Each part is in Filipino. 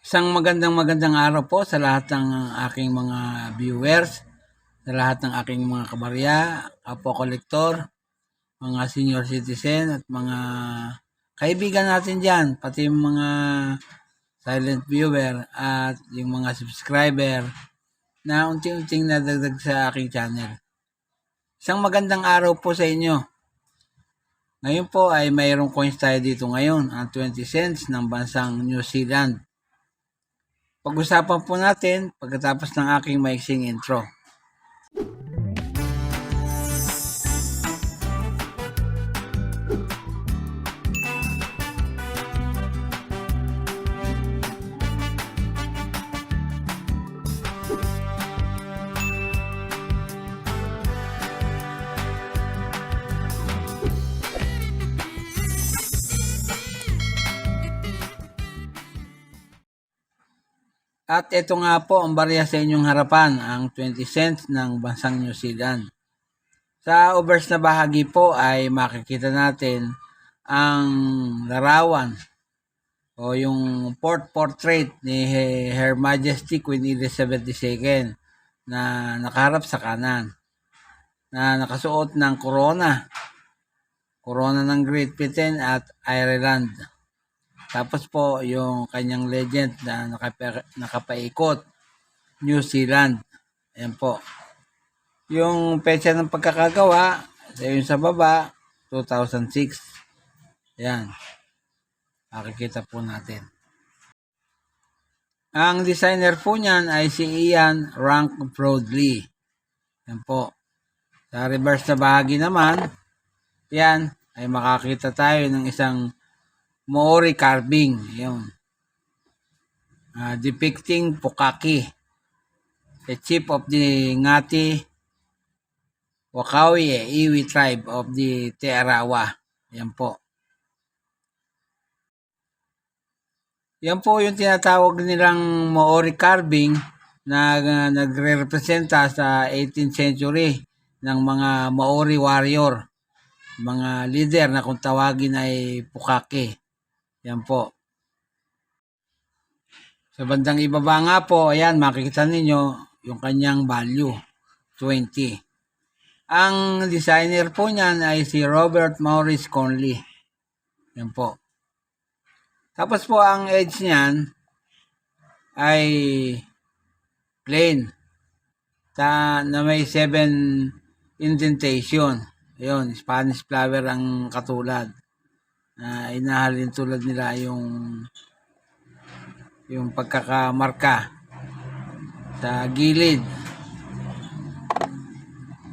Isang magandang araw po sa lahat ng aking mga viewers, sa lahat ng aking mga kabarya, kapwa kolektor, mga senior citizen at mga kaibigan natin dyan, pati yung mga silent viewer at yung mga subscriber na unti-unting nadagdag sa aking channel. Isang magandang araw po sa inyo. Ngayon po ay mayroong coins tayo dito ngayon, ang 20 cents ng bansang New Zealand. Pag-usapan po natin pagkatapos ng aking maiksing intro. At ito nga po ang barya sa inyong harapan, ang 20 cents ng bansang New Zealand. Sa obverse na bahagi po ay makikita natin ang larawan o yung portrait ni Her Majesty Queen Elizabeth II na nakaharap sa kanan, na nakasuot ng korona ng Great Britain at Ireland. Tapos po yung kanyang legend na nakapaikot, New Zealand. Ayan po. Yung petsa ng pagkakagawa, yung sa baba, 2006. Ayan. Makikita po natin. Ang designer po niyan ay si Ian Rank Broadley. Ayan po. Sa reverse na bahagi naman, yan, ay makakita tayo ng isang Maori carving. Yun. Depicting Pukaki, the chief of the Ngati Wakawi Iwi tribe of the Te Arawa. Yan po. Yan po yung tinatawag nilang Maori carving na nagre-representa sa 18th century ng mga Maori warrior, mga leader na kung tawagin ay Pukaki. Yan po. Sa bandang ibaba nga po, ayan, makikita ninyo yung kanyang value, 20. Ang designer po niyan ay si Robert Maurice Conley. Yan po. Tapos po ang edge niyan ay plain na may 7 indentation. Ayun, Spanish flower ang katulad. Inahalin tulad nila yung pagkakamarka sa gilid.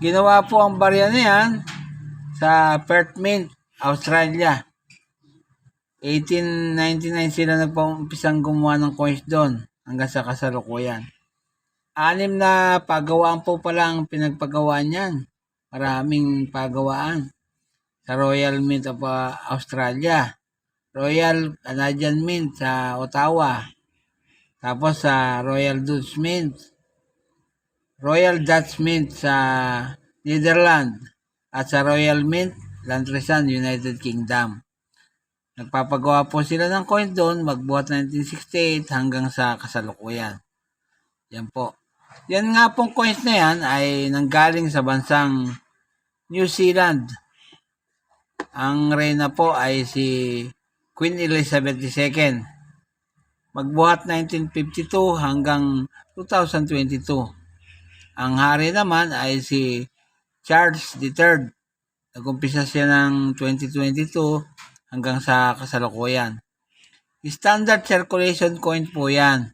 Ginawa po ang barya na yan sa Perth Mint, Australia. 1899 sila nagpumpisang gumawa ng coins doon hanggang sa kasalukuyan. 6 na pagawaan po pala ang pinagpagawaan niyan. Maraming pagawaan. Sa Royal Mint of Australia, Royal Canadian Mint sa Ottawa, tapos sa Royal Dutch Mint, Royal Dutch Mint sa Netherlands, at sa Royal Mint, Landrisan, United Kingdom. Nagpapagawa po sila ng coin doon magbuhat 1968 hanggang sa kasalukuyan. Yan po. Yan nga pong coins na yan ay nanggaling sa bansang New Zealand. Ang reyna po ay si Queen Elizabeth II. Magbuhat 1952 hanggang 2022. Ang hari naman ay si Charles III. Nag-umpisa siya ng 2022 hanggang sa kasalukuyan. Standard circulation coin po yan.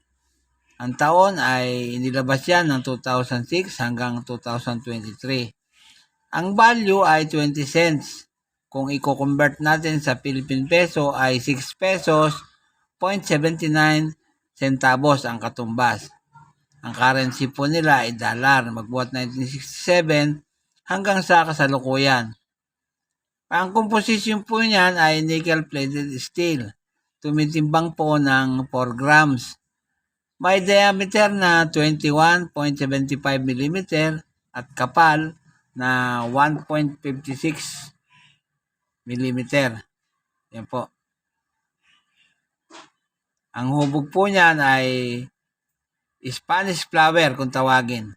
Ang taon ay inilabas yan ng 2006 hanggang 2023. Ang value ay 20 cents. Kung i-convert natin sa Philippine peso ay 6 pesos, 0.79 centavos ang katumbas. Ang currency po nila ay dollar. Magbuhat 1967 hanggang sa kasalukuyan. Ang composition po niyan ay nickel-plated steel. Tumitimbang po ng 4 grams. May diameter na 21.75 mm at kapal na 1.56 mm. Yan po. Ang hubog po niyan ay Spanish flower kung tawagin.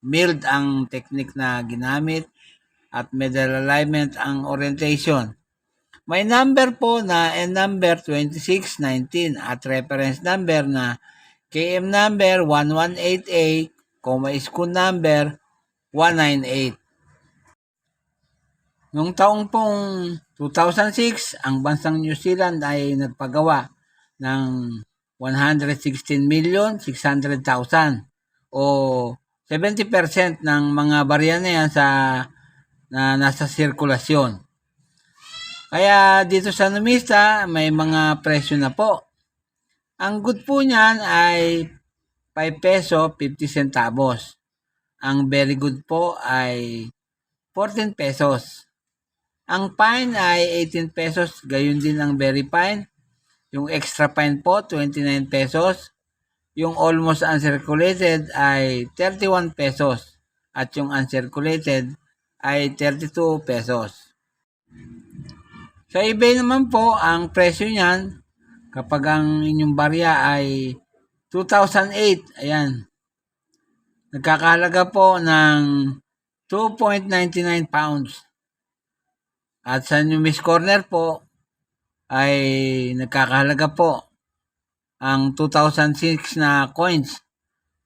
Milled ang technique na ginamit at middle alignment ang orientation. May number po na N number 2619 at reference number na KM number 118A, school number 198. Noong taong pong 2006, ang bansang New Zealand ay nagpagawa ng 116,600,000 o 70% ng mga barya na yan na nasa sirkulasyon. Kaya dito sa numista, may mga presyo na po. Ang good po niyan ay 5 peso 50 centavos. Ang very good po ay 14 pesos. Ang fine ay 18 pesos, gayon din ang very fine. Yung extra fine po, 29 pesos. Yung almost uncirculated ay 31 pesos. At yung uncirculated ay 32 pesos. Sa eBay naman po, ang presyo niyan, kapag ang inyong barya ay 2008, ayan, nagkakahalaga po ng 2.99 pounds. At sa Numis Corner po, ay nagkakahalaga po ang 2006 na coins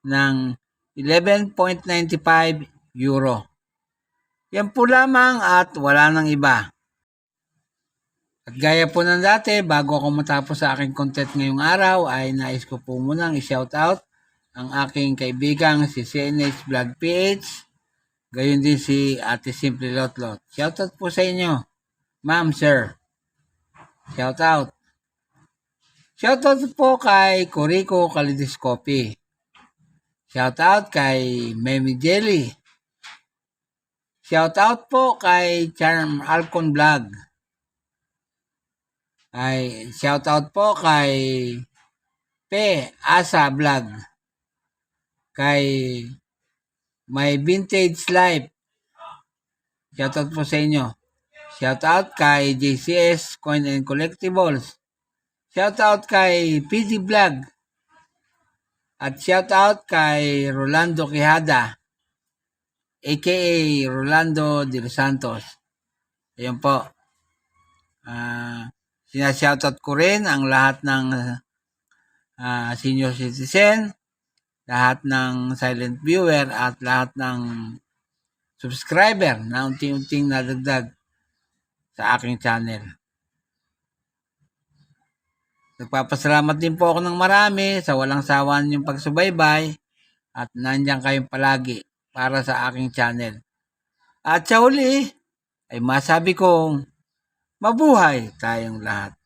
ng 11.95 euro. Yan po lamang at wala nang iba. At gaya po ng dati, bago ako matapos sa aking content ngayong araw, ay nais ko po munang i-shoutout ang aking kaibigang si CNH Vlog PH, gayon din si Ate Simple Lotlot. Shoutout po sa inyo, ma'am, sir. Shoutout. Shoutout po kay Corico Kalidiscopi. Shoutout kay Memi Jelly. Shoutout po kay Charm Alcon Vlog. Ay shoutout po kay Asa Vlog. Kay My Vintage Life. Shoutout po sa inyo. Shoutout kay JCS Coin and Collectibles. Shoutout kay PD Vlog. At shoutout kay Rolando Quijada, aka Rolando de los Santos. Ayun po. Sinashoutout ko rin ang lahat ng senior citizen, lahat ng silent viewer at lahat ng subscriber na unti-unting nadagdag sa aking channel. Nagpapasalamat din po ako ng marami sa walang sawa ninyong pagsubaybay at nandiyan kayong palagi para sa aking channel. At sa huli ay masabi kong mabuhay tayong lahat.